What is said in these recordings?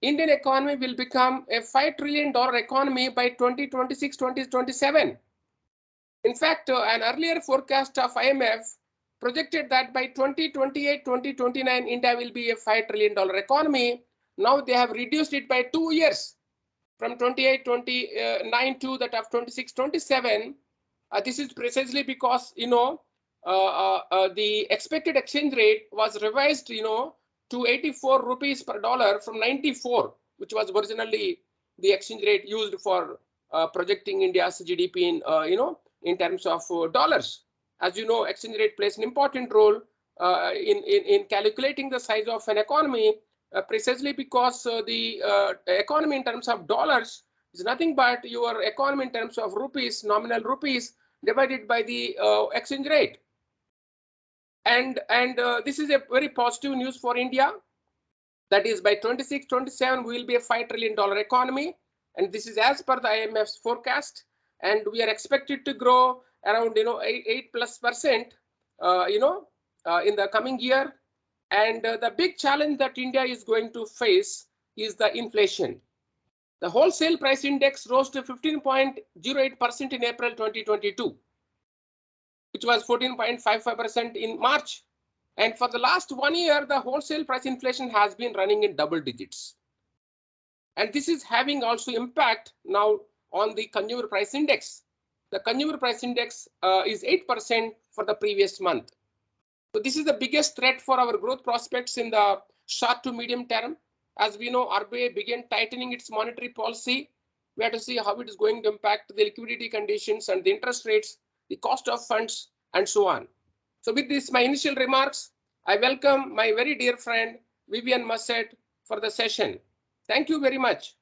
Indian economy will become a $5 trillion economy by 2026-2027. In fact, an earlier forecast of IMF projected that by 2028-2029, India will be a $5 trillion economy. Now they have reduced it by 2 years from 28-29 to that of 26-27. This is precisely because, the expected exchange rate was revised, to 84 rupees per dollar from 94, which was originally the exchange rate used for projecting India's GDP in terms of dollars. As you know, exchange rate plays an important role in calculating the size of an economy, precisely because the economy in terms of dollars is nothing but your economy in terms of rupees, nominal rupees, divided by the exchange rate. And this is a very positive news for India. That is, by 26-27, we will be a $5 trillion economy. And this is as per the IMF's forecast. And we are expected to grow around 8+%, in the coming year. And the big challenge that India is going to face is the inflation. The wholesale price index rose to 15.08% in April 2022, which was 14.55% in March. And for the last 1 year, the wholesale price inflation has been running in double digits. And this is having also impact now on the consumer price index. The consumer price index is 8% for the previous month. So this is the biggest threat for our growth prospects in the short to medium term. As we know, RBI began tightening its monetary policy. We have to see how it is going to impact the liquidity conditions and the interest rates, the cost of funds, and so on. So with this, my initial remarks, I welcome my very dear friend, Vivien Massot, for the session. Thank you very much.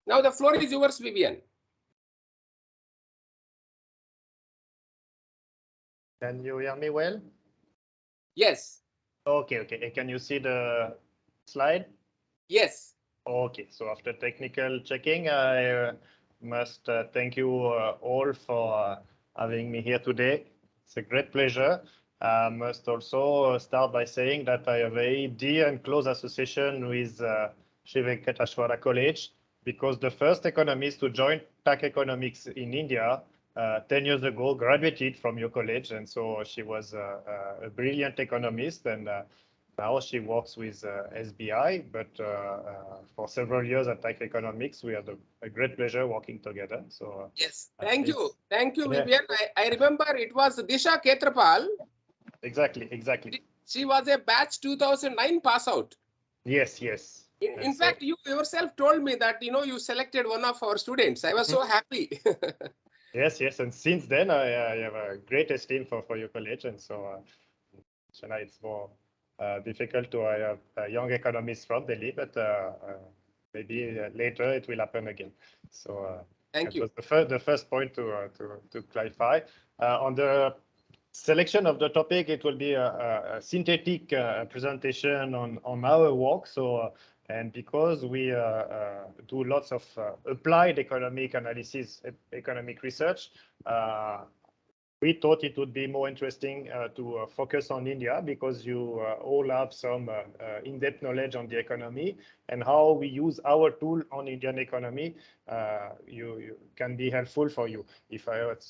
Now the floor is yours, Vivien. Can you hear me well? Yes. Okay. Can you see the slide? Yes. Okay, so after technical checking, I must thank you all for having me here today. It's a great pleasure. I must also start by saying that I have a very dear and close association with Sri Venkateshwara College, because the first economist to join TiC Economics in India 10 years ago graduated from your college, and so she was a brilliant economist, and now she works with SBI, but for several years at TiC Economics, we had a great pleasure working together. So yes, thank you, Vivien. I remember it was Disha Ketrapal. Exactly. She was a batch 2009 pass out. Yes. In fact, you yourself told me that you selected one of our students. I was so happy. Yes, and since then I have a great esteem for your college, and so Chennai, it's more difficult to have a young economist from Delhi, but maybe later it will happen again. So thank you. Was the first point to clarify. On the selection of the topic, it will be a synthetic presentation on our work. So and because we do lots of applied economic analysis, economic research, we thought it would be more interesting to focus on India, because you all have some in-depth knowledge on the economy and how we use our tool on Indian economy. You can be helpful for you. If I had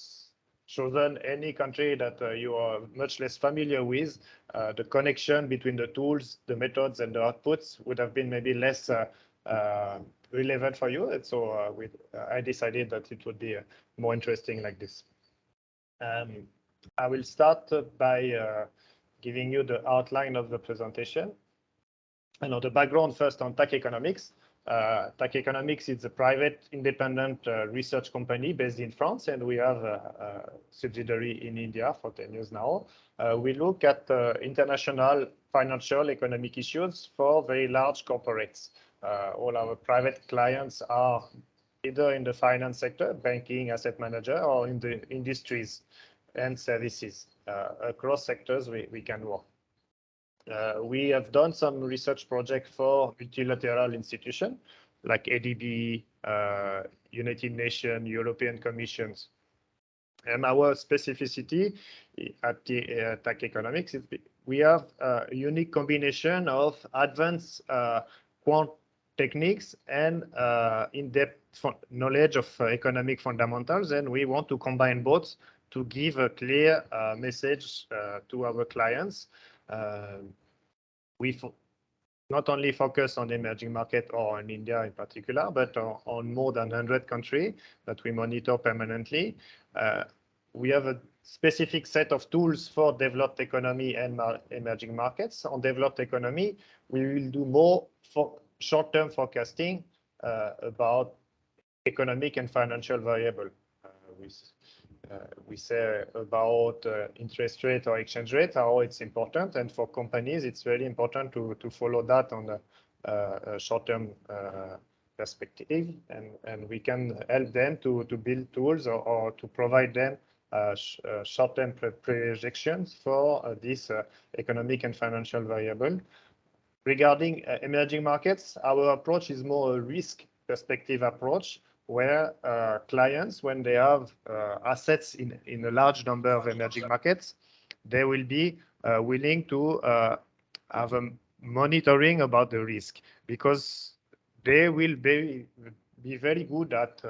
chosen any country that you are much less familiar with, the connection between the tools, the methods, and the outputs would have been maybe less relevant for you. And so I decided that it would be more interesting like this. I will start by giving you the outline of the presentation. And the background first on TiC Economics. TiC Economics is a private independent research company based in France, and we have a subsidiary in India for 10 years now. We look at international financial economic issues for very large corporates. All our private clients are either in the finance sector, banking, asset manager, or in the industries and services. Across sectors, we can work. We have done some research projects for multilateral institutions like ADB, United Nations, European Commissions. And our specificity at the TiC Economics is we have a unique combination of advanced quant techniques and in-depth knowledge of economic fundamentals, and we want to combine both to give a clear message to our clients. We not only focus on the emerging market or in India in particular, but on more than 100 countries that we monitor permanently. We have a specific set of tools for developed economy and emerging markets. On developed economy, we will do more for short-term forecasting about economic and financial variable. We say about interest rate or exchange rate, how it's important. And for companies, it's very important to follow that on a short-term perspective. And we can help them to build tools or to provide them short-term projections for this economic and financial variable. Regarding emerging markets, our approach is more a risk perspective approach, where clients, when they have assets in a large number of emerging markets, they will be willing to have a monitoring about the risk, because they will be very good at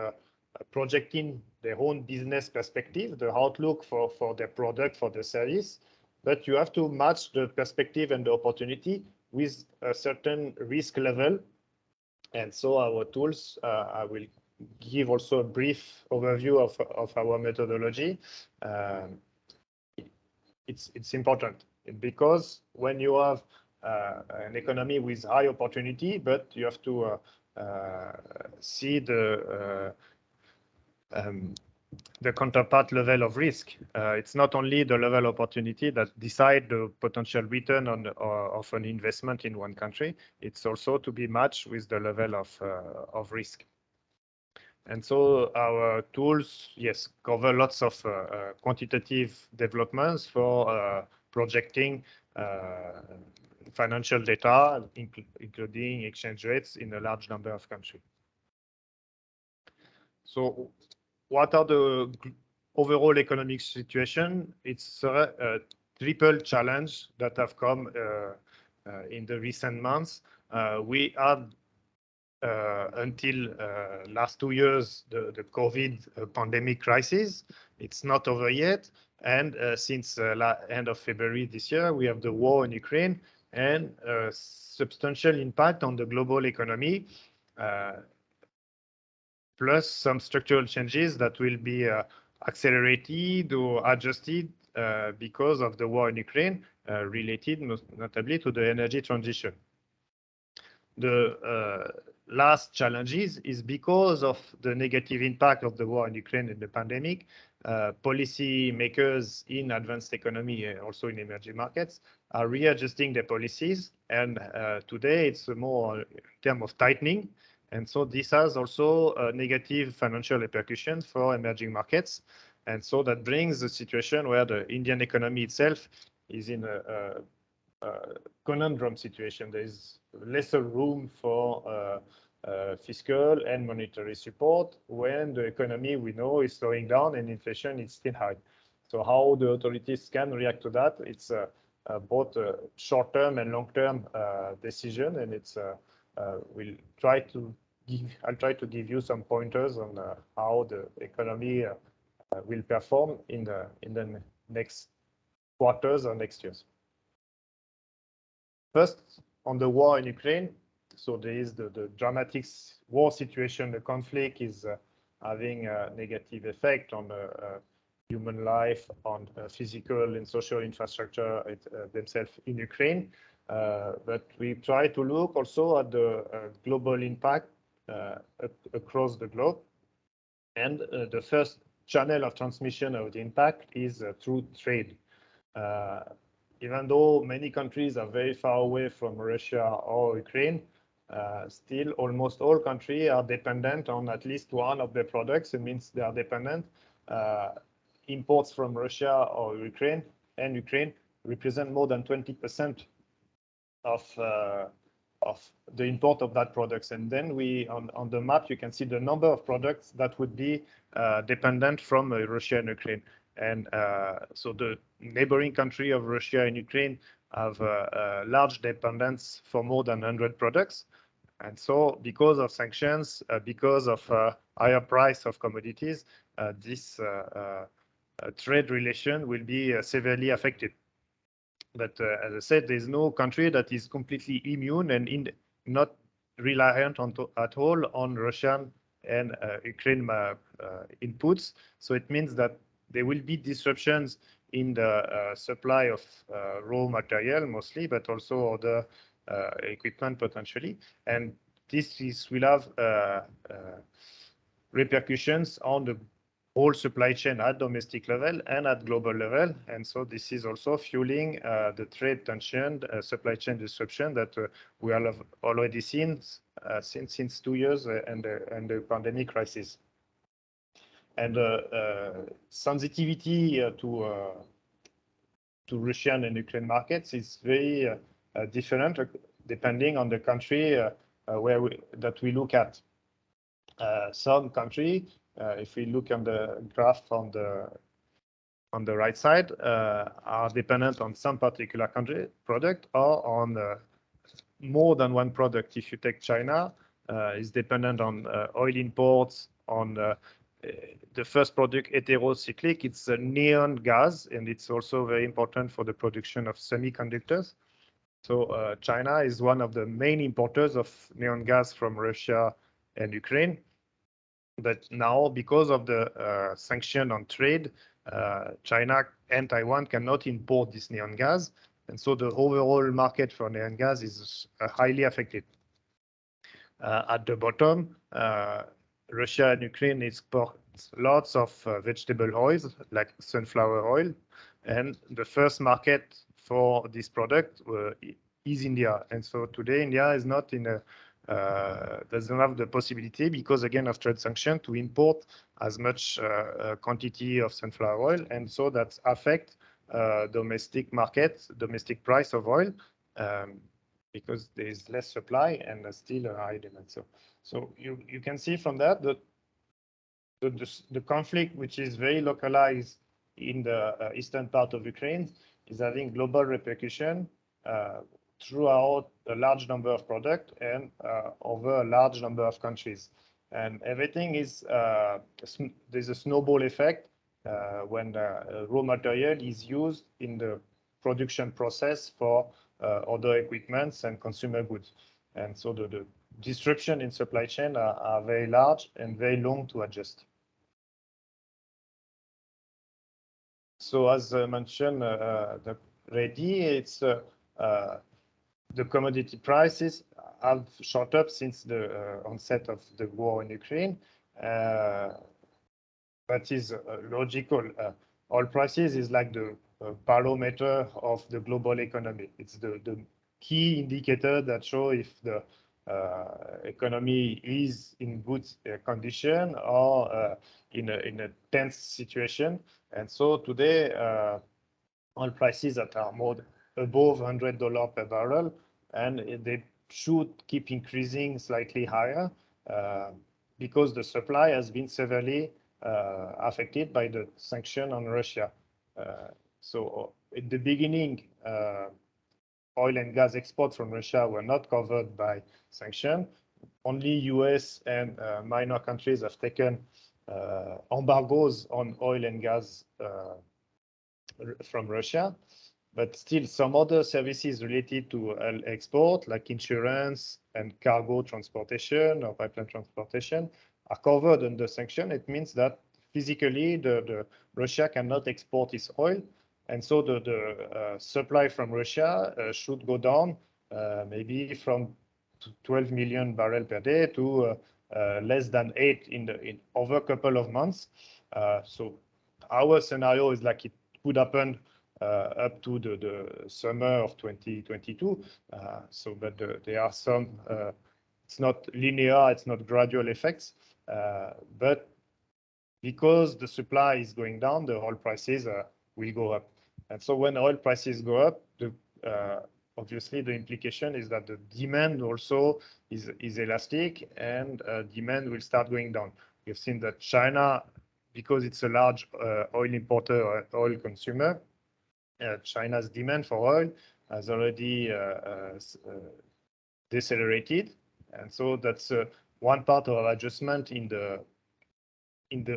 projecting their own business perspective, the outlook for their product, for the service. But you have to match the perspective and the opportunity with a certain risk level. And so our tools, I will give also a brief overview of our methodology. It's important because when you have an economy with high opportunity, but you have to see the counterpart level of risk. It's not only the level of opportunity that decide the potential return of an investment in one country. It's also to be matched with the level of risk. And so our tools, yes, cover lots of quantitative developments for projecting financial data, including exchange rates in a large number of countries. So what are the overall economic situation? It's a triple challenge that have come in the recent months. We had until last 2 years the COVID pandemic crisis. It's not over yet, and since end of February this year, we have the war in Ukraine and substantial impact on the global economy. Plus some structural changes that will be accelerated or adjusted because of the war in Ukraine, related notably to the energy transition. The last challenges is because of the negative impact of the war in Ukraine and the pandemic. Policy makers in advanced economy, also in emerging markets, are readjusting their policies. And today it's more in terms of tightening. And so this has also negative financial repercussions for emerging markets. And so that brings a situation where the Indian economy itself is in a conundrum situation. There is lesser room for fiscal and monetary support when the economy, we know, is slowing down and inflation is still high. So how the authorities can react to that, it's both a short-term and long-term decision, and it's I'll try to give you some pointers on how the economy will perform in the next quarters or next years. First, on the war in Ukraine. So there is the dramatic war situation. The conflict is having a negative effect on human life, on physical and social infrastructure themselves in Ukraine. But we try to look also at the global impact across the globe. And the first channel of transmission of the impact is through trade. Even though many countries are very far away from Russia or Ukraine, still almost all countries are dependent on at least one of their products. It means they are dependent. Imports from Russia or Ukraine and Ukraine represent more than 20% of the import of that products. And then on the map, you can see the number of products that would be dependent from Russia and Ukraine. And so the neighboring country of Russia and Ukraine have a large dependence for more than 100 products. And so because of sanctions, because of higher price of commodities, this trade relation will be severely affected. But as I said, there's no country that is completely immune and not reliant at all on Russian and Ukraine inputs. So it means that there will be disruptions in the supply of raw material mostly, but also other equipment potentially. And this will have repercussions on the whole supply chain at domestic level and at global level. And so this is also fueling the trade tension, supply chain disruption that we have already seen since 2 years and the pandemic crisis. And sensitivity to Russian and Ukraine markets is very different depending on the country that we look at. Some country, if we look on the graph on the right side, are dependent on some particular country product or on more than one product. If you take China, is dependent on oil imports, on the first product, heterocyclic, it's a neon gas, and it's also very important for the production of semiconductors. So China is one of the main importers of neon gas from Russia and Ukraine. But now, because of the sanction on trade, China and Taiwan cannot import this neon gas. And so the overall market for neon gas is highly affected. At the bottom, Russia and Ukraine export lots of vegetable oils like sunflower oil. And the first market for this product is India. And so today, India is not in a doesn't have the possibility, because again of trade sanction, to import as much quantity of sunflower oil, and so that affect domestic market, domestic price of oil, because there is less supply and still a high demand. So you can see from that the conflict, which is very localized in the eastern part of Ukraine, is having global repercussion throughout a large number of products and over a large number of countries. And everything is, there's a snowball effect when the raw material is used in the production process for other equipments and consumer goods. And so the disruption in supply chain are very large and very long to adjust. So as mentioned, Reddy, it's the commodity prices have shot up since the onset of the war in Ukraine. That is logical. Oil prices is like the barometer of the global economy. It's the key indicator that shows if the economy is in good condition or in a tense situation. And so today, oil prices that are more above $100 per barrel, and they should keep increasing slightly higher because the supply has been severely affected by the sanction on Russia. So at the beginning, oil and gas exports from Russia were not covered by sanction. Only US and minor countries have taken embargoes on oil and gas from Russia. But still, some other services related to export, like insurance and cargo transportation or pipeline transportation, are covered under sanction. It means that physically, the Russia cannot export its oil, and so the supply from Russia should go down, maybe from 12 million barrels per day to less than 8 in over a couple of months. So our scenario is like it could happen up to the summer of 2022. But there are some, it's not linear, it's not gradual effects, but because the supply is going down, the oil prices will go up. And so when oil prices go up, obviously the implication is that the demand also is elastic, and demand will start going down. We've seen that China, because it's a large oil importer or oil consumer, China's demand for oil has already decelerated, and so that's one part of adjustment in the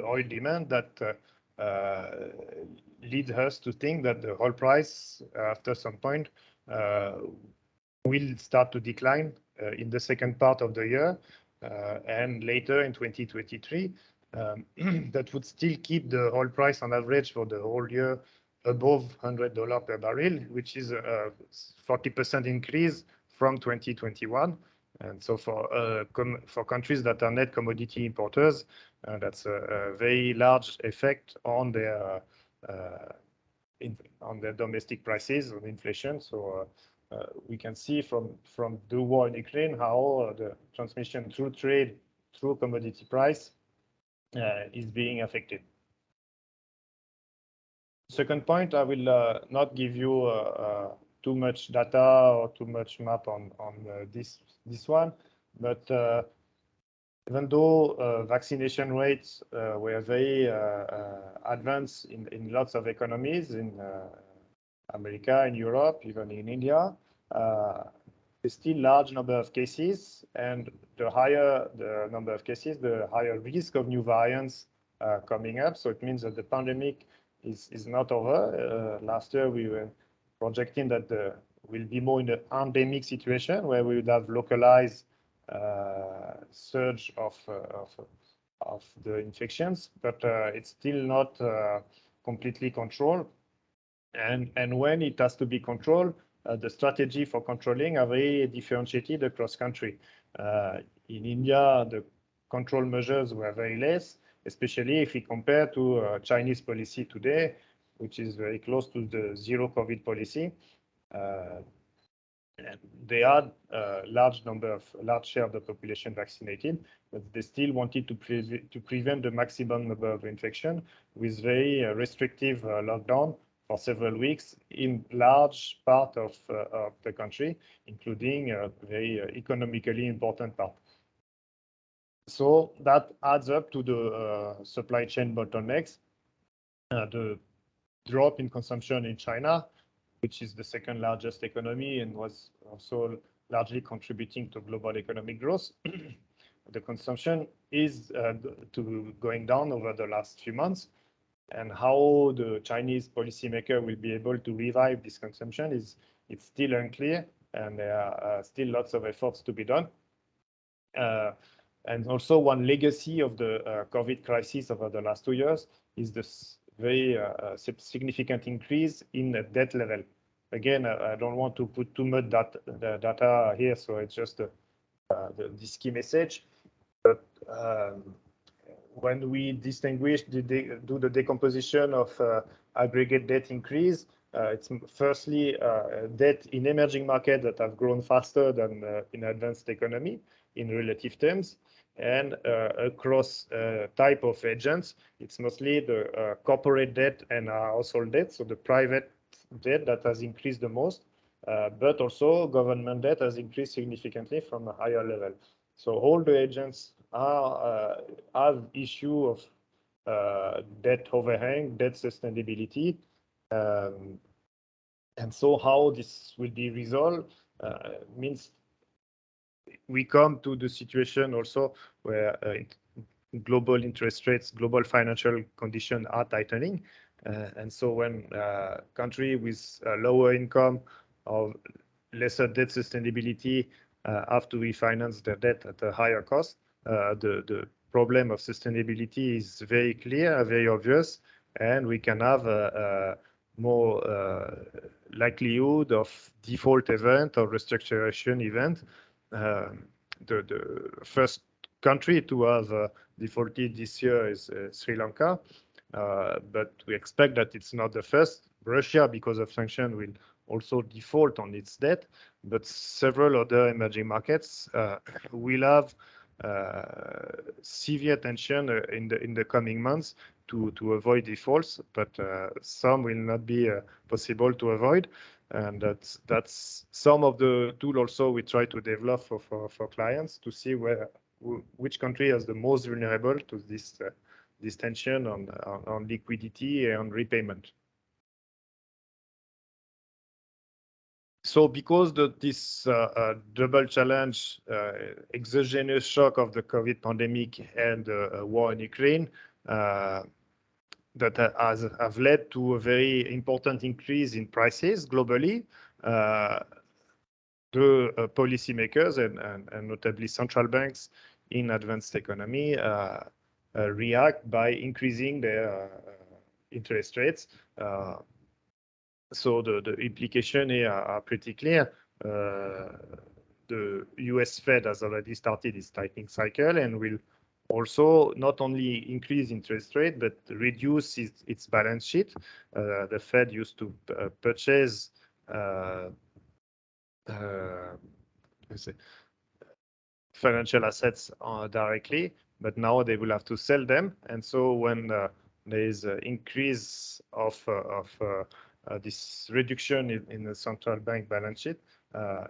oil demand that leads us to think that the oil price after some point will start to decline in the second part of the year and later in 2023. That would still keep the oil price on average for the whole year above $100 per barrel, which is a 40% increase from 2021. And so for countries that are net commodity importers, that's a very large effect on their domestic prices of inflation. So we can see from the war in Ukraine how the transmission through trade, through commodity price is being affected. Second point, I will not give you too much data or too much map on this one, but even though vaccination rates were very advanced in lots of economies in America, in Europe, even in India, there's still large number of cases, and the higher the number of cases, the higher risk of new variants coming up. So it means that the pandemic is not over. Last year we were projecting that we'll be more in the endemic situation where we would have localized surge of the infections, but it's still not completely controlled. And when it has to be controlled, the strategy for controlling are very differentiated across country. In India, the control measures were very less, especially if we compare to Chinese policy today, which is very close to the zero COVID policy. They had a large share of the population vaccinated, but they still wanted to prevent the maximum number of infection with very restrictive lockdown for several weeks in large part of the country, including a very economically important part. So that adds up to the supply chain bottlenecks, the drop in consumption in China, which is the second largest economy and was also largely contributing to global economic growth. The consumption is going down over the last few months, and how the Chinese policymaker will be able to revive this consumption it's still unclear, and there are still lots of efforts to be done. And also one legacy of the COVID crisis over the last 2 years is this very significant increase in the debt level. Again, I don't want to put too much data here, so it's just this key message. But when we distinguish, do the decomposition of aggregate debt increase, it's firstly debt in emerging markets that have grown faster than in advanced economy in relative terms. And across type of agents, it's mostly the corporate debt and household debt, so the private debt that has increased the most, but also government debt has increased significantly from a higher level. So all the agents have issue of debt overhang, debt sustainability, and so how this will be resolved means we come to the situation also where global interest rates, global financial conditions are tightening. And so when countries with lower income or lesser debt sustainability have to refinance their debt at a higher cost, the problem of sustainability is very clear, very obvious, and we can have a more likelihood of default event or restructuration event. The first country to have defaulted this year is Sri Lanka, but we expect that it's not the first. Russia, because of sanctions, will also default on its debt, but several other emerging markets will have severe tension in the coming months to avoid defaults, but some will not be possible to avoid. And that's some of the tool also we try to develop for clients to see which country is the most vulnerable to this tension on liquidity and repayment. So because this double challenge, exogenous shock of the COVID pandemic and war in Ukraine, that have led to a very important increase in prices globally, the policymakers and notably central banks in advanced economy react by increasing their interest rates. So the implication here are pretty clear. The US Fed has already started its tightening cycle and will also not only increase interest rate, but reduce its balance sheet. The Fed used to purchase financial assets directly, but now they will have to sell them. And so when there is an increase of this reduction in the central bank balance sheet,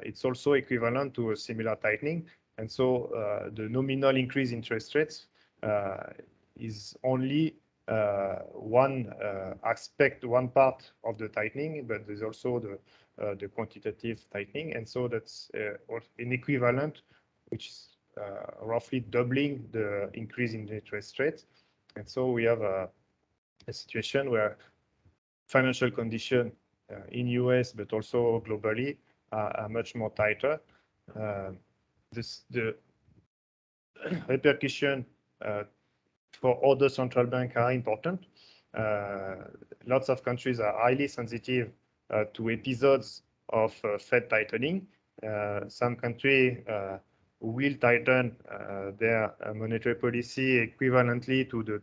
it's also equivalent to a similar tightening. And so the nominal increase in interest rates is only one aspect, one part of the tightening, but there's also the quantitative tightening. And so that's an equivalent, which is roughly doubling the increase in the interest rates. And so we have a situation where financial conditions in US, but also globally, are much more tighter. The repercussion for other central banks are important. Lots of countries are highly sensitive to episodes of Fed tightening. Some countries will tighten their monetary policy equivalently to the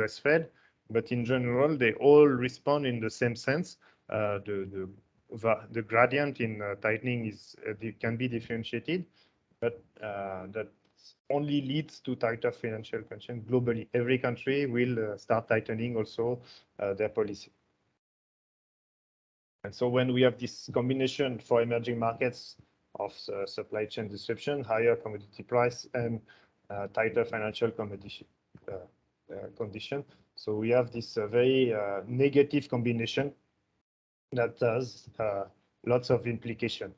US Fed, but in general, they all respond in the same sense. The gradient in tightening can be differentiated, but that only leads to tighter financial conditions globally. Every country will start tightening also their policy. And so when we have this combination for emerging markets of supply chain disruption, higher commodity price, and tighter financial condition, so we have this very negative combination that has lots of implication.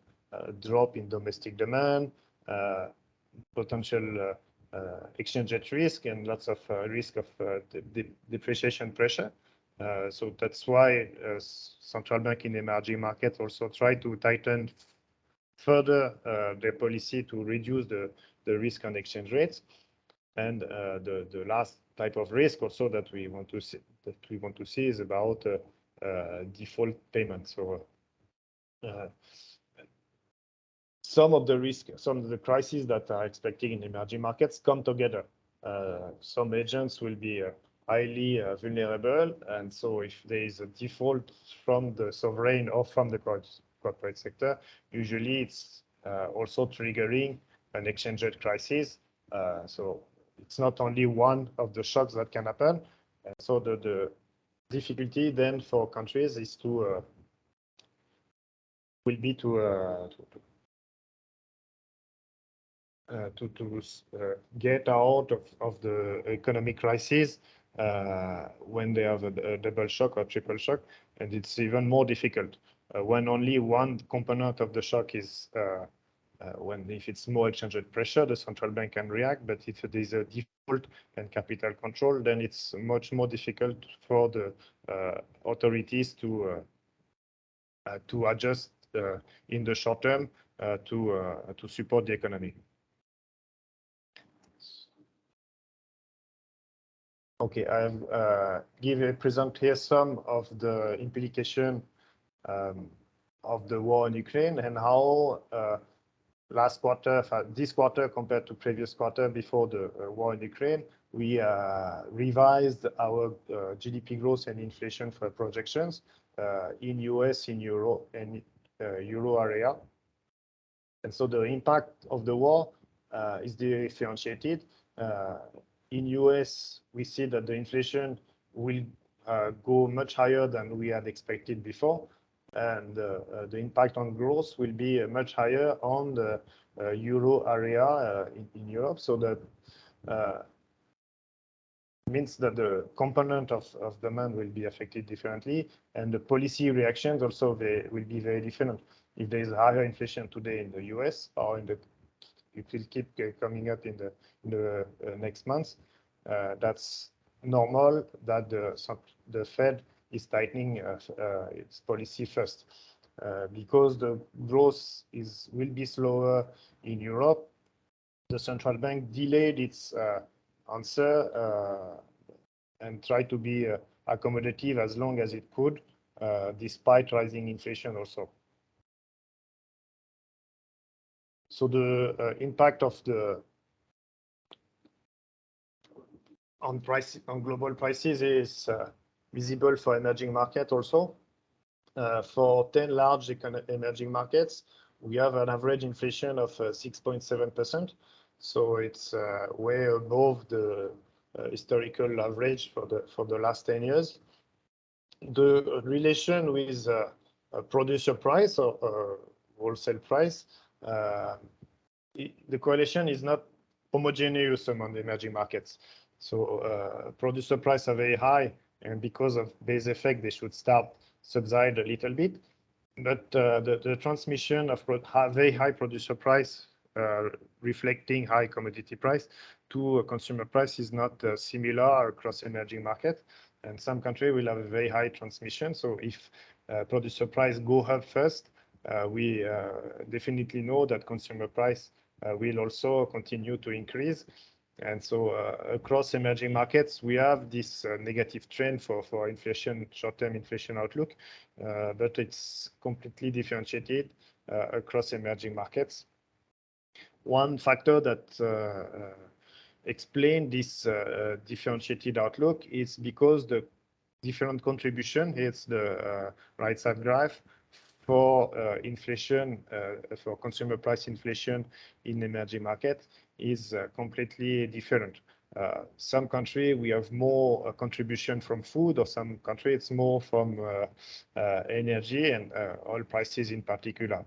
Drop in domestic demand, potential exchange rate risk, and lots of risk of depreciation pressure. So that's why central bank in emerging markets also try to tighten further their policy to reduce the risk on exchange rates. And the last type of risk also that we want to see is about default payments. So some of the risk, some of the crises that are expected in emerging markets come together. Some agents will be highly vulnerable, and so if there is a default from the sovereign or from the corporate sector, usually it's also triggering an exchange rate crisis. So it's not only one of the shocks that can happen. So the difficulty then for countries is to get out of the economic crisis when they have a double shock or triple shock, and it's even more difficult when only one component of the shock is if it's more exchange rate pressure, the central bank can react, but if there's a default and capital control, then it's much more difficult for the authorities to adjust in the short term to support the economy. Okay, I've present here some of the implication of the war in Ukraine and how last quarter, this quarter compared to previous quarter before the war in Ukraine, we revised our GDP growth and inflation for projections in US, in Euro, and Euro area. And so the impact of the war is differentiated. In US, we see that the inflation will go much higher than we had expected before. And the impact on growth will be much higher on the Euro area in Europe. So that means that the component of demand will be affected differently, and the policy reactions also will be very different. if there is higher inflation today in the US or in the, it will keep coming up in the next months, that's normal that the Fed is tightening its policy first. Because the growth will be slower in Europe, the central bank delayed its answer and tried to be accommodative as long as it could, despite rising inflation also. So the impact of on global prices is visible for emerging market also. For 10 large emerging markets, we have an average inflation of 6.7%. So it's way above the historical average for the last 10 years. The relation with producer price or wholesale price, the correlation is not homogeneous among the emerging markets. So producer price are very high, and because of base effect, they should start subside a little bit. But the transmission of very high producer price reflecting high commodity price to a consumer price is not similar across emerging markets. And some countries will have a very high transmission. So if producer price go up first, we definitely know that consumer price will also continue to increase. And so across emerging markets, we have this negative trend for inflation, short-term inflation outlook, but it's completely differentiated across emerging markets. One factor that explains this differentiated outlook is because the different contribution, it's the right side graph, for inflation, for consumer price inflation in emerging markets is completely different. Some country we have more contribution from food, or some country it's more from energy and oil prices in particular.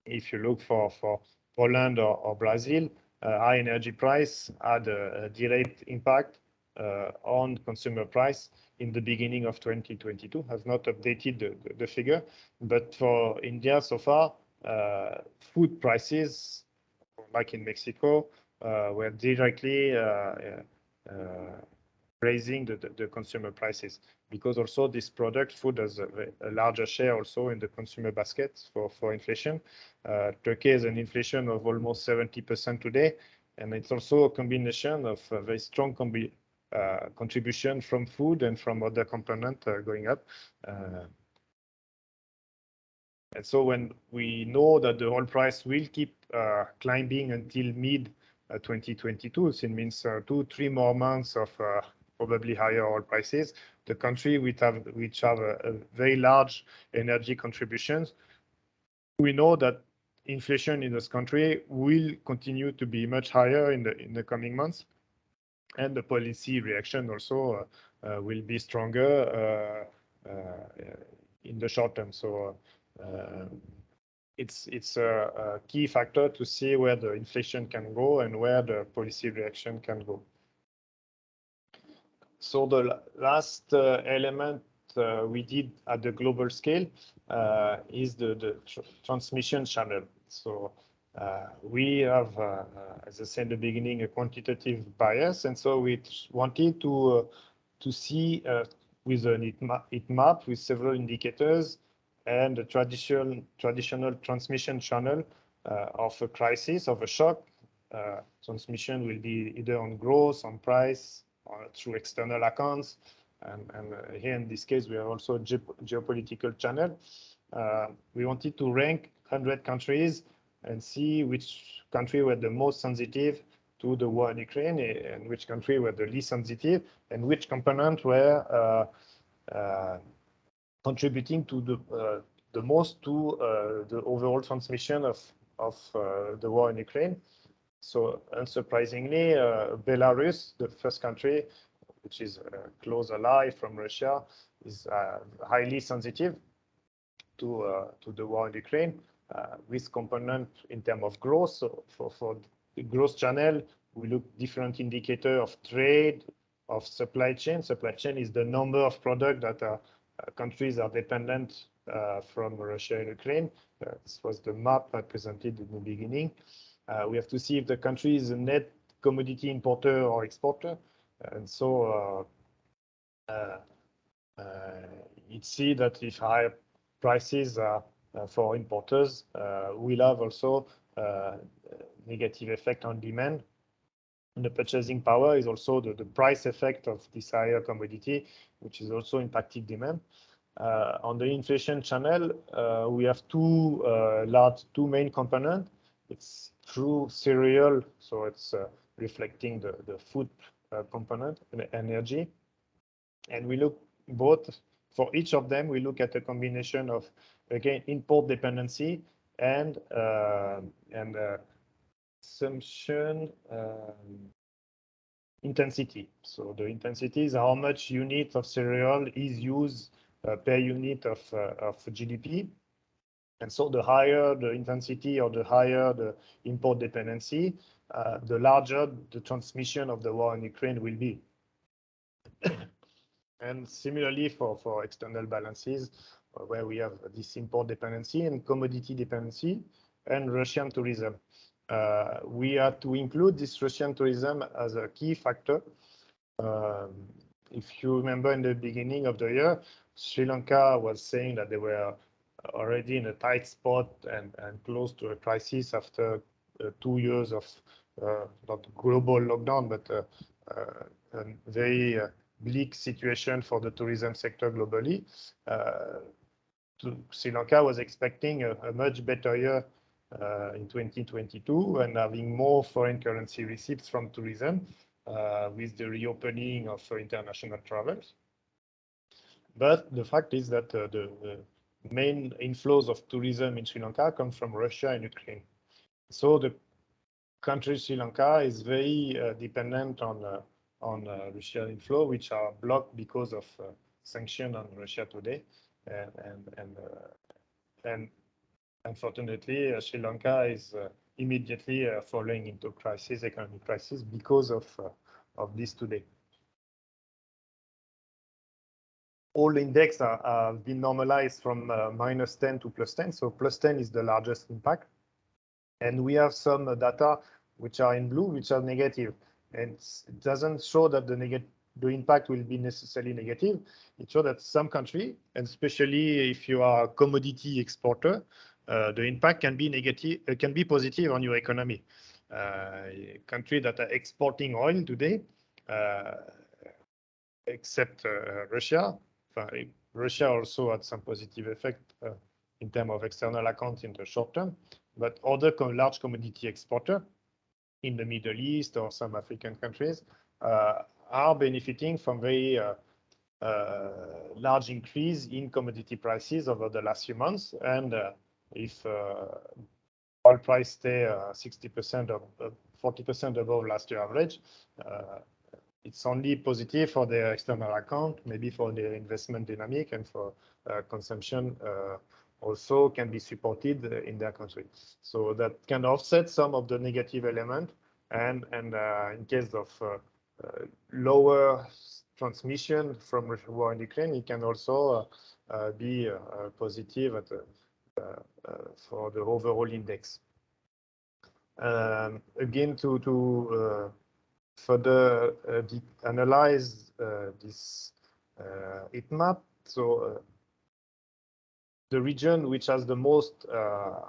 If you look for Poland or Brazil, high energy price had a direct impact on consumer price in the beginning of 2022. Has not updated the figure, but for India so far, food prices, like in Mexico, were directly raising the consumer prices, because also this product, food, has a larger share also in the consumer basket for inflation. Turkey has an inflation of almost 70% today, and it's also a combination of a very strong contribution from food and from other components going up. And so when we know that the oil price will keep climbing until mid 2022, so it means 2-3 more months of probably higher oil prices, the country which have a very large energy contributions, we know that inflation in this country will continue to be much higher in the coming months, and the policy reaction also will be stronger in the short term. So it's a key factor to see where the inflation can go and where the policy reaction can go. So the last element we did at the global scale is the transmission channel. So we have, as I said in the beginning, a quantitative bias, and so we wanted to see with a heat map with several indicators and the traditional transmission channel of a crisis, of a shock. Transmission will be either on growth, on price, or through external accounts. And here in this case, we have also a geopolitical channel. We wanted to rank 100 countries and see which country were the most sensitive to the war in Ukraine, and which country were the least sensitive, and which component were contributing to the most to the overall transmission of the war in Ukraine. So unsurprisingly, Belarus, the first country, which is a close ally from Russia, is highly sensitive to the war in Ukraine, with component in terms of growth. So for the growth channel, we look different indicator of trade, of supply chain. Supply chain is the number of products that countries are dependent from Russia and Ukraine. This was the map I presented in the beginning. We have to see if the country is a net commodity importer or exporter. And so it's see that if higher prices for importers will have also negative effect on demand. And the purchasing power is also the price effect of this higher commodity, which is also impacting demand. On the inflation channel, we have two main components. It's through cereal, so it's reflecting the food component and energy. And we look both, for each of them, we look at a combination of, again, import dependency and consumption intensity. So the intensity is how much unit of cereal is used per unit of GDP. And so the higher the intensity or the higher the import dependency, the larger the transmission of the war in Ukraine will be. And similarly for external balances, where we have this import dependency and commodity dependency and Russian tourism. We have to include this Russian tourism as a key factor. If you remember in the beginning of the year, Sri Lanka was saying that they were already in a tight spot and close to a crisis after 2 years of not global lockdown, but a very bleak situation for the tourism sector globally. Sri Lanka was expecting a much better year in 2022 and having more foreign currency receipts from tourism with the reopening of international travels. But the fact is that the main inflows of tourism in Sri Lanka come from Russia and Ukraine. So the country Sri Lanka is very dependent on Russian inflow, which are blocked because of sanctions on Russia today, and unfortunately, Sri Lanka is immediately falling into economic crisis because of this today. All index have been normalized from -10 to +10. So +10 is the largest impact. And we have some data which are in blue, which are negative. And it doesn't show that the impact will be necessarily negative. It shows that some country, and especially if you are a commodity exporter, the impact can be negative, can be positive on your economy. Countries that are exporting oil today, except Russia. Russia also had some positive effect in terms of external accounts in the short term, but other large commodity exporters in the Middle East or some African countries are benefiting from very large increase in commodity prices over the last few months. And if oil price stay 60% or 40% above last year average, it's only positive for their external account, maybe for their investment dynamic, and for consumption also can be supported in their country. So that can offset some of the negative element, and in case of lower transmission from Russia war in Ukraine, it can also be positive at for the overall index. Again, to further analyze this heat map, so the region which has the most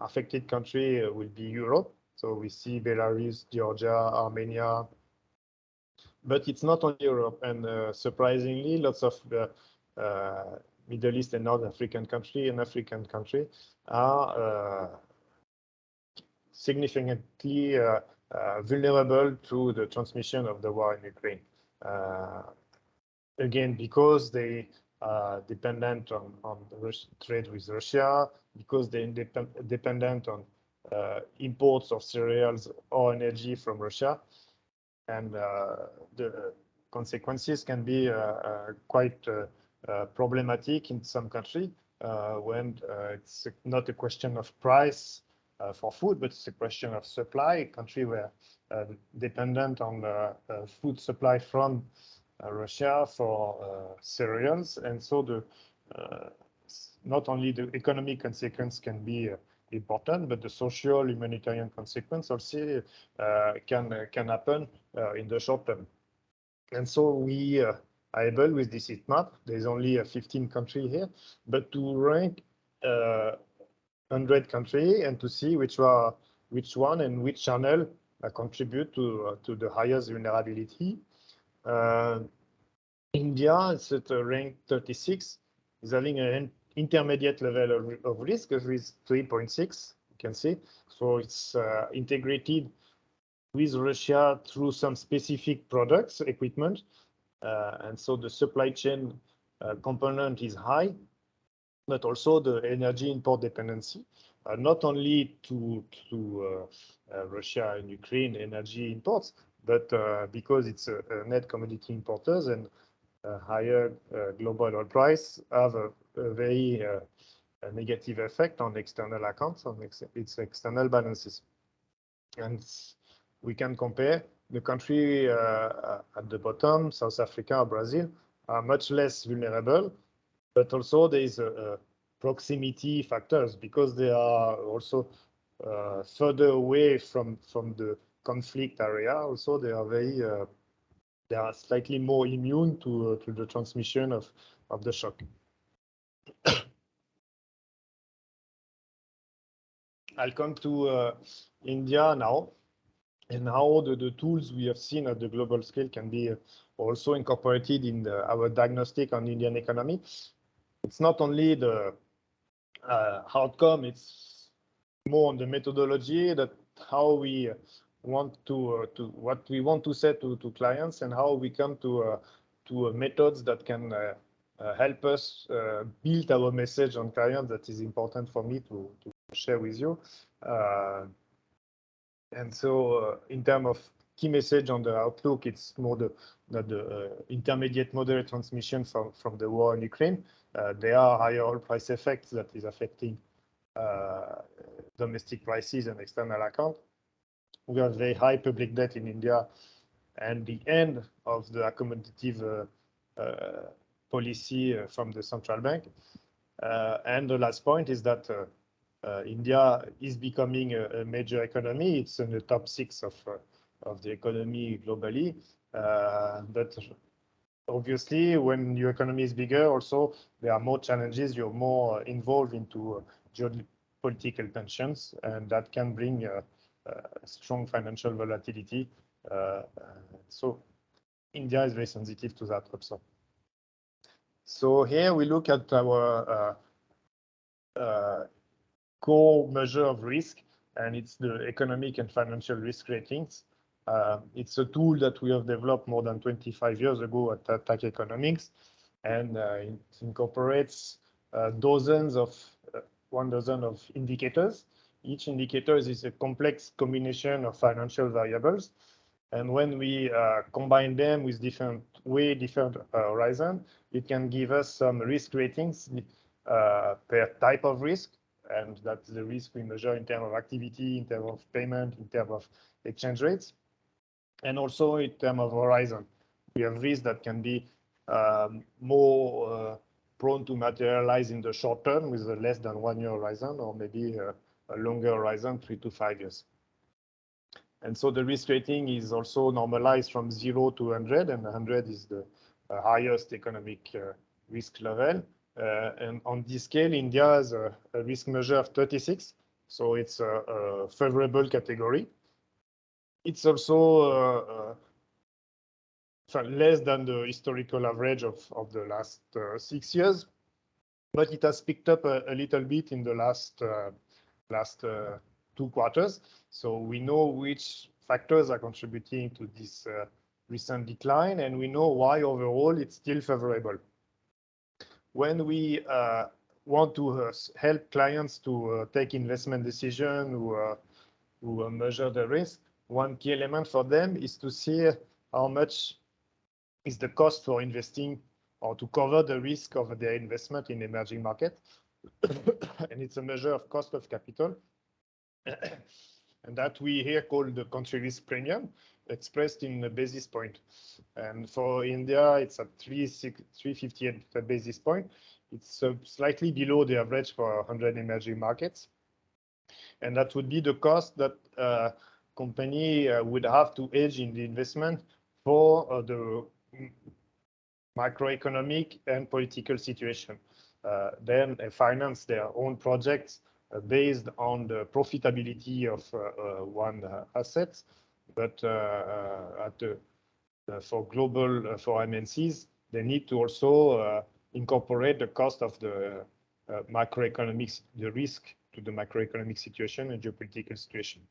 affected country will be Europe. So we see Belarus, Georgia, Armenia, but it's not only Europe. And surprisingly, lots of Middle East and North African country are significantly vulnerable to the transmission of the war in Ukraine. Again, because they are dependent on the trade with Russia, because they're dependent on imports of cereals or energy from Russia, and the consequences can be quite problematic in some countries when it's not a question of price for food, but it's a question of supply. A country where dependent on food supply from Russia for cereals, and so not only the economic consequence can be important, but the social humanitarian consequence also can happen in the short term. And so we are able with this heat map, there's only 15 countries here, but to rank 100 countries and to see which one and which channel contribute to the highest vulnerability. India is at rank 36, is having an intermediate level of risk with 3.6, you can see. So it's integrated with Russia through some specific products, equipment. And so the supply chain component is high, but also the energy import dependency, not only to Russia and Ukraine energy imports, but because it's a net commodity importers and higher global oil price have a very negative effect on external accounts, on its external balances. And we can compare the country at the bottom, South Africa or Brazil, are much less vulnerable, but also there is a proximity factors because they are also further away from the conflict area. Also, they are slightly more immune to the transmission of the shock. I'll come to India now, and how the tools we have seen at the global scale can be also incorporated in our diagnostic on Indian economy. It's not only the outcome, it's more on the methodology, that how we want what we want to say to clients and how we come to methods that can help us build our message on clients. That is important for me to share with you. And so in terms of key message on the outlook, it's more the intermediate moderate transmission from the war in Ukraine. There are higher oil price effects that is affecting domestic prices and external account. We have very high public debt in India, and the end of the accommodative policy from the central bank. And the last point is that India is becoming a major economy. It's in the top 6 of the economy globally. But obviously, when your economy is bigger, also there are more challenges. You're more involved into geopolitical tensions, and that can bring strong financial volatility. So India is very sensitive to that also. So here we look at our core measure of risk, and it's the economic and financial risk ratings. It's a tool that we have developed more than 25 years ago at TiC Economics, and it incorporates one dozen of indicators. Each indicator is a complex combination of financial variables, and when we combine them with different horizons, it can give us some risk ratings per type of risk, and that's the risk we measure in terms of activity, in terms of payment, in terms of exchange rates, and also in terms of horizon. We have risks that can be more prone to materialize in the short term with a less than 1 year horizon, or maybe a longer horizon, 3 to 5 years. And so the risk rating is also normalized from 0 to 100, and 100 is the highest economic risk level. And on this scale, India has a risk measure of 36, so it's a favorable category. It's also less than the historical average of the last 6 years, but it has picked up a little bit in the last 2 quarters. So we know which factors are contributing to this recent decline, and we know why overall it's still favorable. When we want to help clients to take investment decisions who measure the risk, one key element for them is to see how much is the cost for investing or to cover the risk of their investment in emerging market. And it's a measure of cost of capital. And that we here call the country risk premium, expressed in a basis point. And for India, it's at 358 basis point. it's slightly below the average for 100 emerging markets. And that would be the cost that company would have to hedge in the investment for the macroeconomic and political situation. Then finance their own projects based on the profitability of one asset. But for global, for MNCs, they need to also incorporate the cost of the macroeconomics, the risk to the macroeconomic situation and geopolitical situation.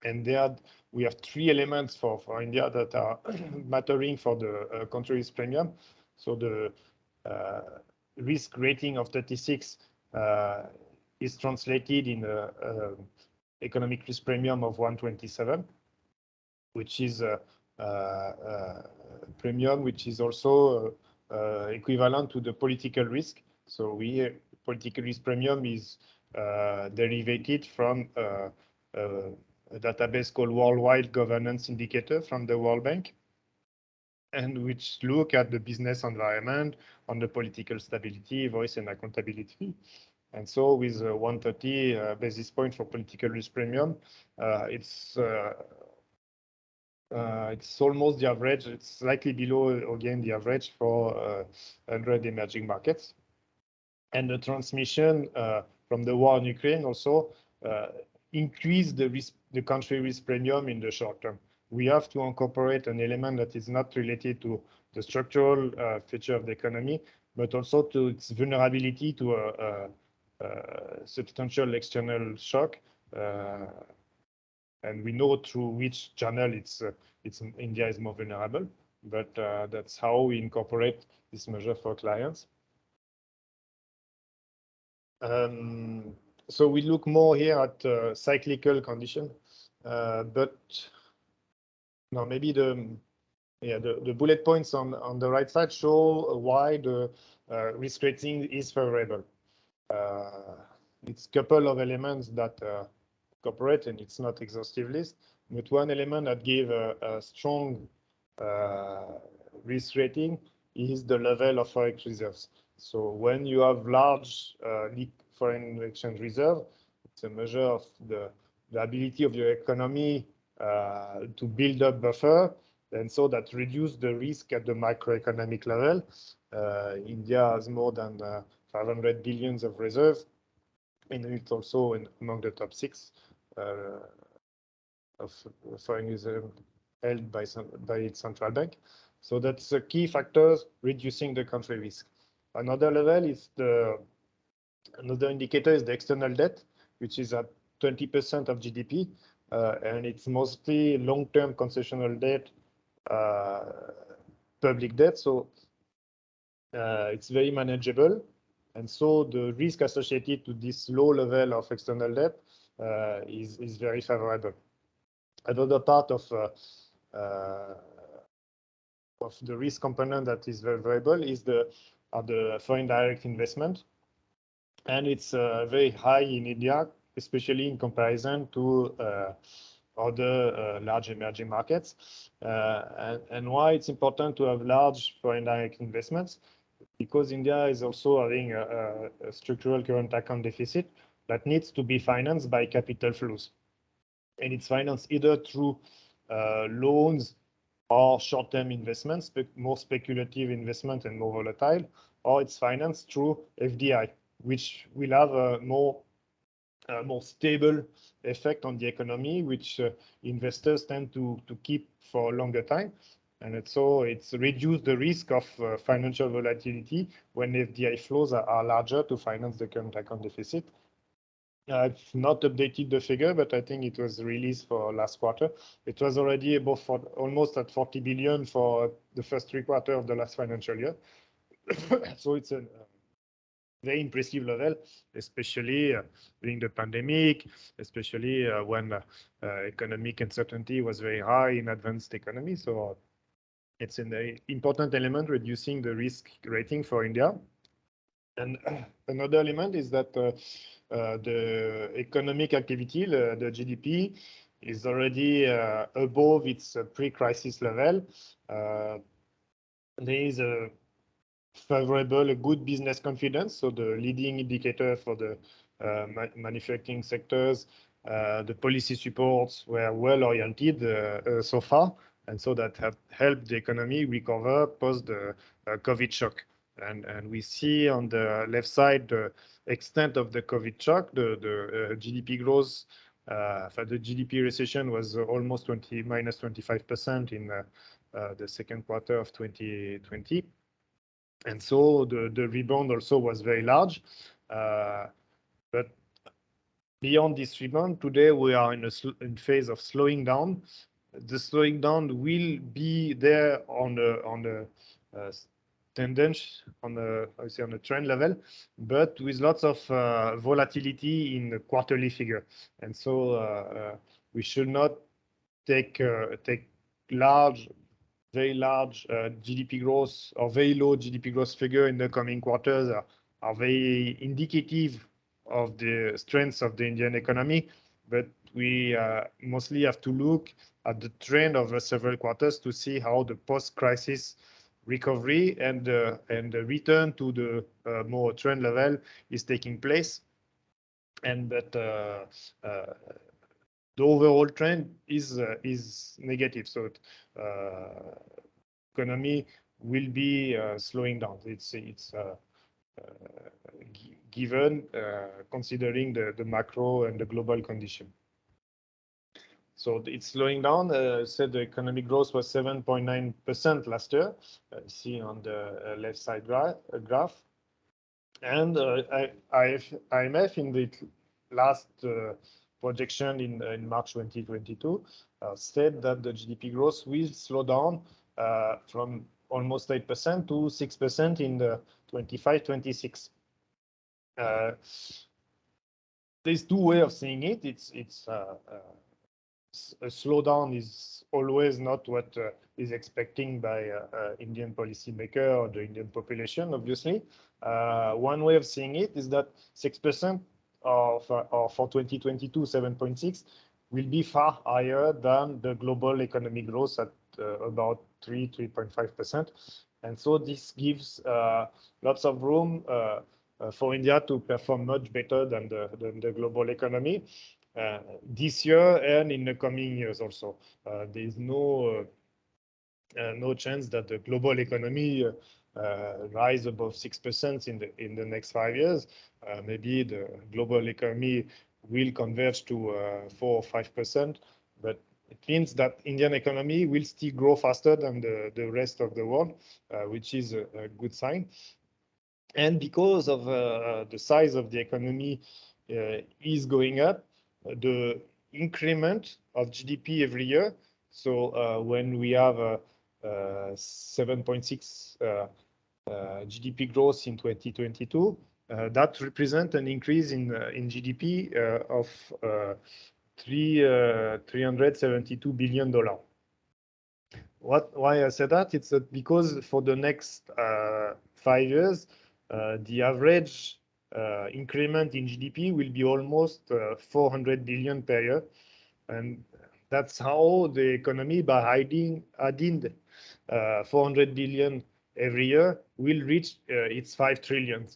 And there we have three elements for India that are mattering for the country risk premium. So the risk rating of 36 is translated in a economic risk premium of 127, which is a premium which is also equivalent to the political risk. So political risk premium is derivated from a database called Worldwide Governance Indicator from the World Bank, and which look at the business environment, on the political stability, voice and accountability. And so with 130 basis point for political risk premium, it's almost the average. It's slightly below, again, the average for 100 emerging markets. And the transmission from the war in Ukraine also increase the country risk premium in the short term. We have to incorporate an element that is not related to the structural feature of the economy, but also to its vulnerability to a substantial external shock. And we know through which channel India is more vulnerable, but that's how we incorporate this measure for clients. So we look more here at cyclical condition, but no, maybe the bullet points on the right side show why the risk rating is favorable. It's a couple of elements that incorporate, and it's not exhaustive list, but one element that gave a strong risk rating is the level of forex reserves. So when you have large foreign exchange reserve, it's a measure of the ability of your economy to build up buffer, and so that reduce the risk at the macroeconomic level. India has more than 500 billions of reserves, and it's also among the top 6 of foreign reserve held by its central bank. So that's a key factor reducing the country risk. Another level is another indicator is the external debt, which is at 20% of GDP, and it's mostly long-term concessional debt, public debt. So it's very manageable, and so the risk associated to this low level of external debt is very favorable. Another part of the risk component that is very variable is the foreign direct investment, and it's very high in India, especially in comparison to other large emerging markets. And why it's important to have large foreign direct investments? Because India is also having a structural current account deficit that needs to be financed by capital flows. And it's financed either through loans or short-term investments, more speculative investment and more volatile, or it's financed through FDI, which will have a more stable effect on the economy, which investors tend to keep for a longer time. And so it's reduced the risk of financial volatility when FDI flows are larger to finance the current account deficit. I've not updated the figure, but I think it was released for last quarter. It was already above almost at 40 billion for the first 3 quarters of the last financial year. So it's a very impressive level, especially during the pandemic, especially when economic uncertainty was very high in advanced economy. So it's an important element reducing the risk rating for India. And another element is that the economic activity, the GDP, is already above its pre-crisis level. There is a favorable, a good business confidence. So the leading indicator for the manufacturing sectors, the policy supports were well oriented so far, and so that have helped the economy recover post the COVID shock. And we see on the left side the extent of the COVID shock, the GDP growth. For the GDP recession was almost minus 25% in the second quarter of 2020. And so the rebound also was very large. But beyond this rebound, today we are in a phase of slowing down. The slowing down will be there on the tendency, on a trend level, but with lots of volatility in the quarterly figure. And so we should not take very large GDP growth or very low GDP growth figure in the coming quarters are very indicative of the strengths of the Indian economy. But we mostly have to look at the trend over several quarters to see how the post-crisis recovery and the return to the more trend level is taking place. And that the overall trend is negative. So economy will be slowing down. It's given considering the macro and the global condition. So it's slowing down. Said the economic growth was 7.9% last year. See on the left side graph. And IMF in the last projection in March 2022 said that the GDP growth will slow down from almost 8% to 6% in the 25-26. There's two ways of seeing it. It's a slowdown is always not what is expecting by Indian policymaker or the Indian population, obviously. One way of seeing it is that 6% or for 2022, 7.6 will be far higher than the global economic growth at about 3.5%. And so this gives lots of room for India to perform much better than the global economy this year and in the coming years also. There is no chance that the global economy rise above 6% in the next 5 years. Maybe the global economy will converge to 4 or 5%, but it means that Indian economy will still grow faster than the rest of the world, which is a good sign. And because of the size of the economy is going up, the increment of GDP every year. So when we have 7.6 GDP growth in 2022, that represents an increase in GDP of $372 billion. Why I said that? It's because for the next 5 years, the average increment in GDP will be almost 400 billion per year. And that's how the economy, by adding 400 billion every year, will reach its 5 trillion.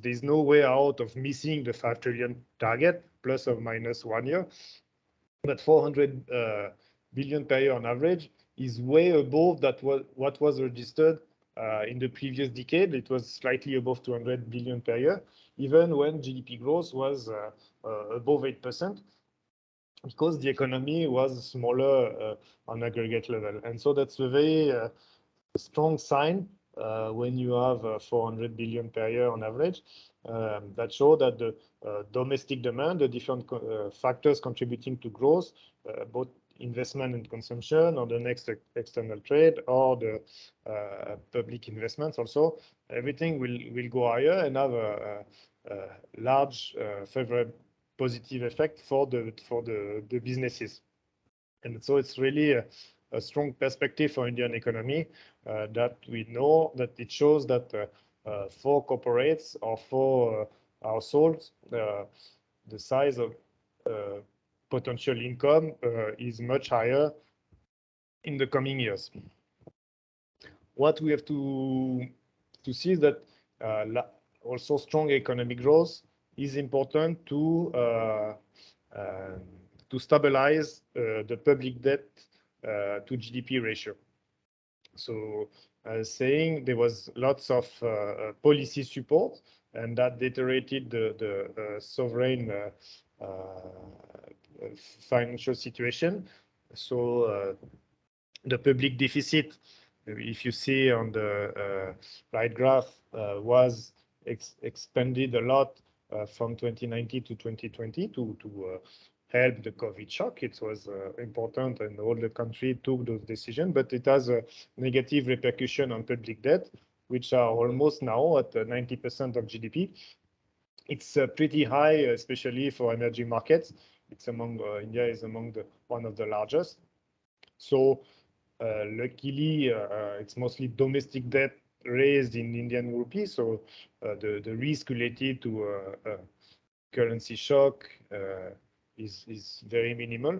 There's no way out of missing the 5 trillion target, plus or minus 1 year. But 400 billion per year on average is way above what was registered in the previous decade. It was slightly above 200 billion per year, even when GDP growth was above 8%, because the economy was smaller on aggregate level. And so that's a very strong sign when you have 400 billion per year on average, that show that the domestic demand, the different factors contributing to growth, both investment and consumption, or the next external trade, or the public investments also, everything will go higher and have a large favorable positive effect for the businesses. And so it's really a strong perspective for Indian economy that we know that it shows that for corporates or for households, the size of potential income is much higher in the coming years. What we have to to see that also strong economic growth is important to stabilize the public debt to GDP ratio. So saying there was lots of policy support, and that deteriorated the sovereign financial situation. So the public deficit, if you see on the right graph, was expanded a lot from 2019 to 2020 to help the COVID shock. It was important, and all the country took those decisions, but it has a negative repercussion on public debt, which are almost now at 90% of GDP. It's pretty high, especially for emerging markets. It's among India is among one of the largest. So luckily, it's mostly domestic debt raised in Indian rupee. So the risk related to currency shock is very minimal.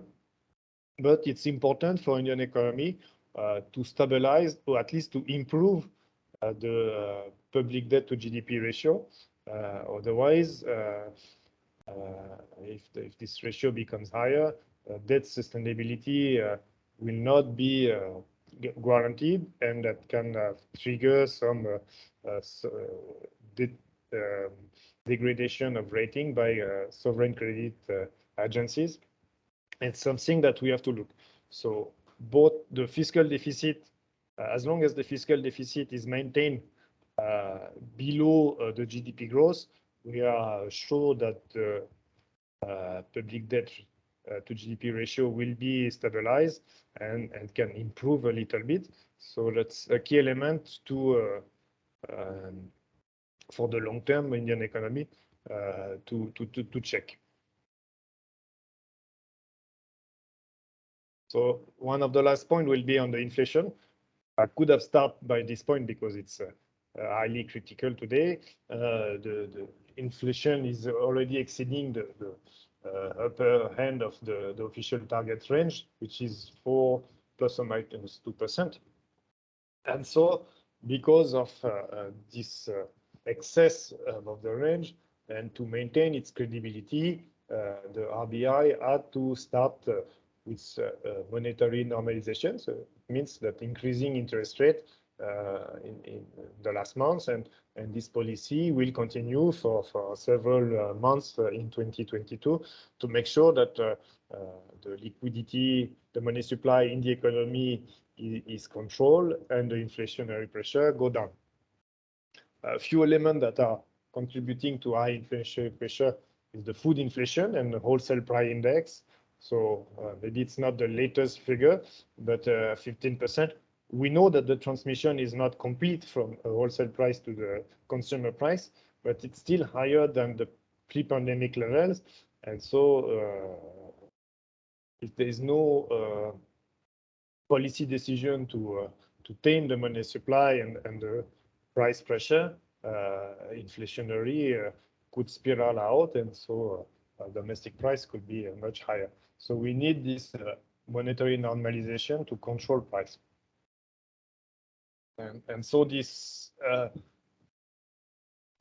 But it's important for Indian economy to stabilize, or at least to improve the public debt to GDP ratio. Otherwise, if this ratio becomes higher, debt sustainability will not be guaranteed, and that can trigger some degradation of rating by sovereign credit agencies. It's something that we have to look. So both the fiscal deficit, as long as the fiscal deficit is maintained below the GDP growth, we are sure that the public debt to GDP ratio will be stabilized and can improve a little bit. So that's a key element to for the long-term Indian economy to check. So one of the last point will be on the inflation. I could have started by this point because it's highly critical today. The inflation is already exceeding the upper end of the official target range, which is 4 plus or minus 2%. And so because of this excess of the range, and to maintain its credibility, the RBI had to start with monetary normalization. So it means that increasing interest rate in the last months, and this policy will continue for several months in 2022 to make sure that the liquidity, the money supply in the economy is controlled and the inflationary pressure go down. A few elements that are contributing to high inflationary pressure is the food inflation and the wholesale price index. So maybe it's not the latest figure, but 15%. We know that the transmission is not complete from a wholesale price to the consumer price, but it's still higher than the pre-pandemic levels. And so if there is no policy decision to tame the money supply and the price pressure, inflationary could spiral out, and so domestic price could be much higher. So we need this monetary normalization to control price. And so this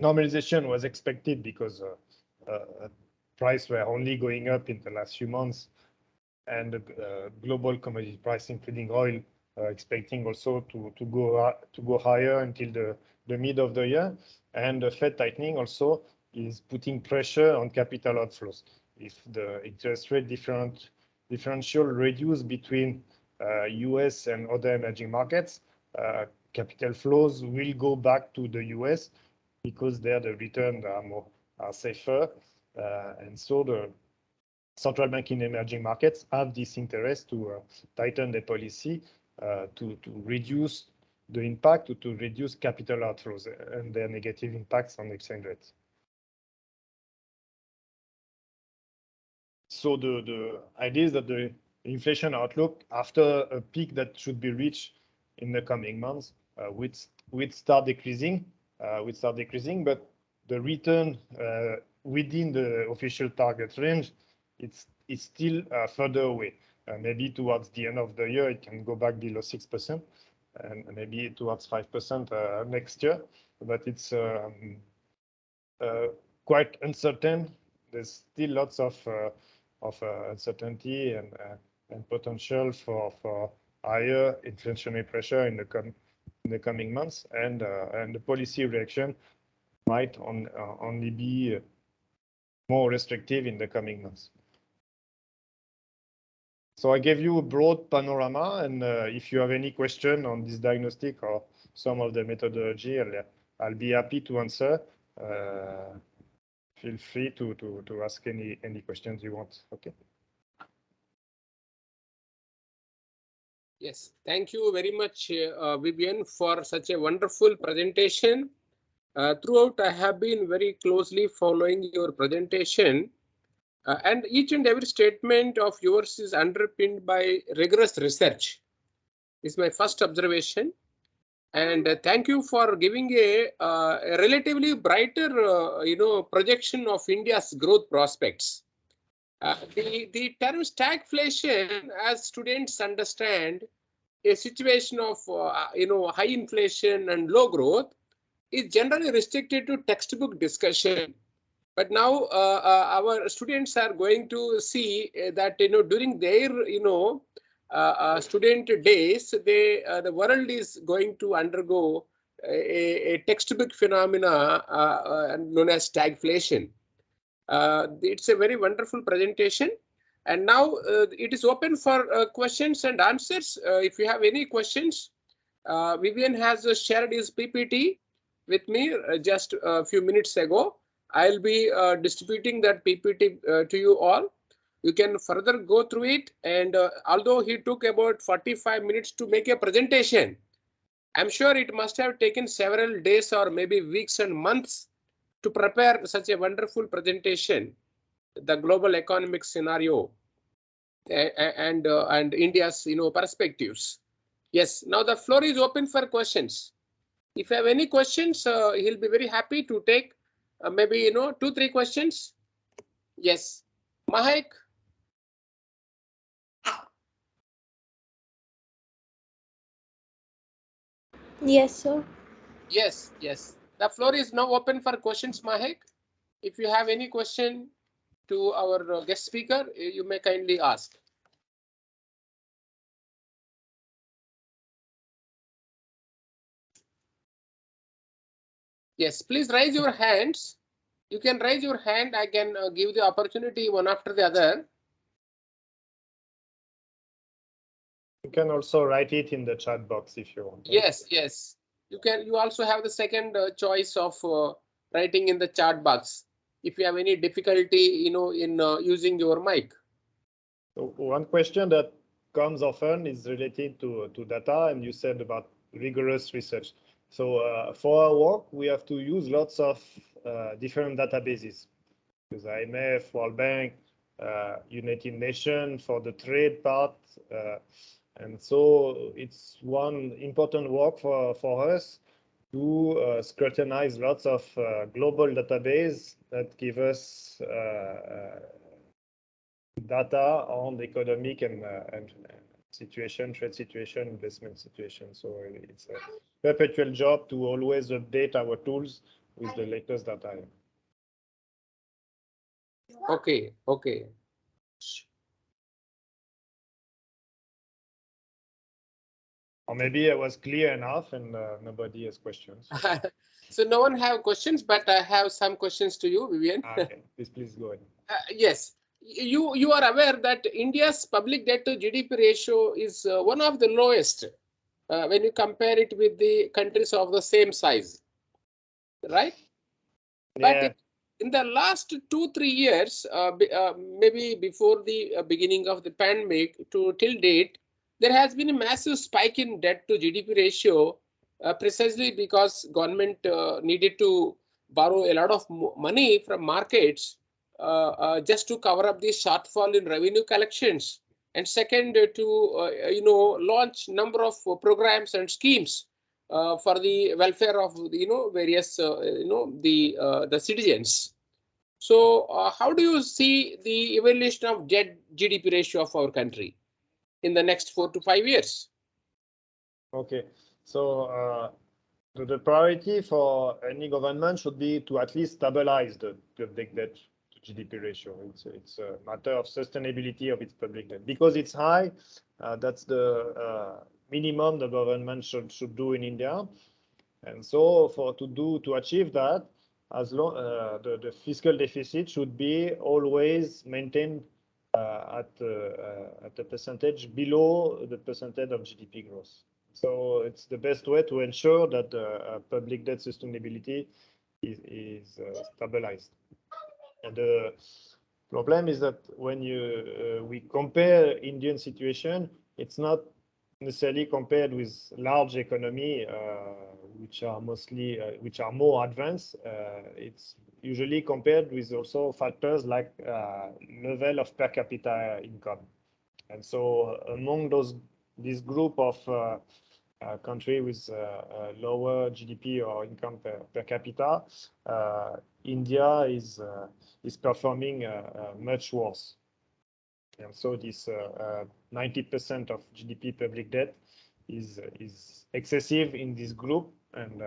normalization was expected because prices were only going up in the last few months, and the global commodity price, including oil, expecting also to go higher until the mid of the year. And the Fed tightening also is putting pressure on capital outflows. If the interest rate differential reduce between US and other emerging markets, capital flows will go back to the US because there the returns are safer, and so the central bank in emerging markets have this interest to tighten the policy to reduce the impact, to reduce capital outflows and their negative impacts on exchange rates. So the idea is that the inflation outlook, after a peak that should be reached in the coming months, would start decreasing. But the return within the official target range, it's still further away. Maybe towards the end of the year, it can go back below 6%. and maybe towards 5% next year. But it's quite uncertain. There's still lots of uncertainty and potential for higher inflationary pressure in the coming months, and the policy reaction might only be more restrictive in the coming months. So I gave you a broad panorama, and if you have any question on this diagnostic or some of the methodology, I'll be happy to answer. Feel free to ask any questions you want. Okay. Yes, thank you very much, Vivien, for such a wonderful presentation. Throughout, I have been very closely following your presentation, and each and every statement of yours is underpinned by rigorous research. This is my first observation. And thank you for giving a relatively brighter, projection of India's growth prospects. The term stagflation, as students understand, a situation of high inflation and low growth, is generally restricted to textbook discussion. But now our students are going to see that during their student days, the world is going to undergo a textbook phenomena known as stagflation. It's a very wonderful presentation, and now it is open for questions and answers. If you have any questions, Vivien has shared his PPT with me just a few minutes ago. I'll be distributing that PPT to you all. You can further go through it, and although he took about 45 minutes to make a presentation, I'm sure it must have taken several days or maybe weeks and months to prepare such a wonderful presentation, the global economic scenario and India's perspectives. Yes, now the floor is open for questions. If you have any questions, he'll be very happy to take maybe 2-3 questions. Yes, Mahek. Yes, sir. Yes, yes. The floor is now open for questions, Mahek. If you have any question to our guest speaker, you may kindly ask. Yes, please raise your hands. You can raise your hand. I can give the opportunity one after the other. You can also write it in the chat box if you want. Yes, yes. You can. You also have the second choice of writing in the chat box if you have any difficulty, in using your mic. So one question that comes often is related to data, and you said about rigorous research. So for our work, we have to use lots of different databases, because IMF, World Bank, United Nations for the trade part. And so it's one important work for us to scrutinize lots of global database that give us data on the economic and situation, trade situation, investment situation. So it's a perpetual job to always update our tools with the latest data. Okay, okay. Or maybe I was clear enough and nobody has questions. So no one have questions, but I have some questions to you, Vivien. Okay, please go ahead. Yes, you are aware that India's public debt to GDP ratio is one of the lowest when you compare it with the countries of the same size, right? Yeah. But in the last 2-3 years, maybe before the beginning of the pandemic to till date, there has been a massive spike in debt to GDP ratio, precisely because government needed to borrow a lot of money from markets just to cover up the shortfall in revenue collections, and second, to launch number of programs and schemes for the welfare of various the citizens. So how do you see the evolution of debt GDP ratio of our country in the next 4 to 5 years? Okay, So the priority for any government should be to at least stabilize the public debt to GDP ratio. It's a matter of sustainability of its public debt. Because it's high, that's the minimum the government should do in India. And so to achieve that, as long the fiscal deficit should be always maintained at a percentage below the percentage of GDP growth. So it's the best way to ensure that public debt sustainability is stabilized. And the problem is that when we compare Indian situation, it's not necessarily compared with large economy, which are more advanced. It's usually compared with also factors like level of per capita income. And so among this group of country with lower GDP or income per capita, India is performing much worse. And so this 90% of GDP public debt is excessive in this group, and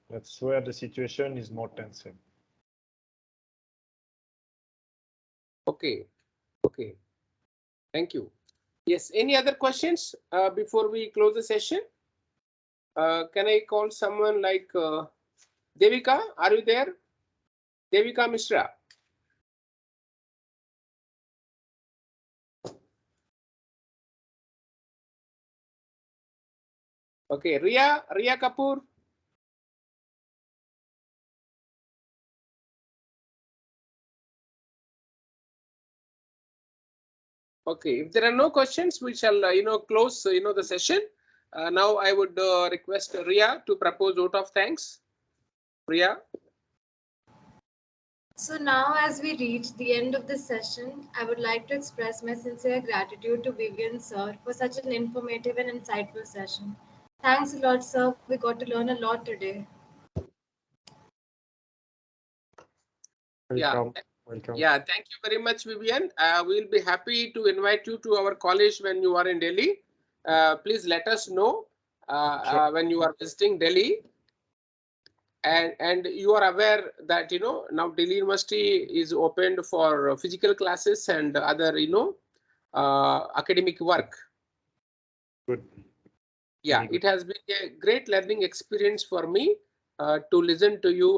that's where the situation is more tense. Okay. Thank you. Yes, any other questions before we close the session? Can I call someone like Devika? Are you there? Devika Mishra. Okay, Ria Kapoor. Okay, if there are no questions, we shall close the session. Now I would request Ria to propose vote of thanks. Ria. So now, as we reach the end of this session, I would like to express my sincere gratitude to Vivien sir for such an informative and insightful session. Thanks a lot, sir. We got to learn a lot today. Welcome. Yeah, thank you very much, Vivien. We'll be happy to invite you to our college when you are in Delhi. Please let us know Sure. when you are visiting Delhi. And you are aware that now Delhi University is opened for physical classes and other academic work. Good. Yeah, it has been a great learning experience for me to listen to you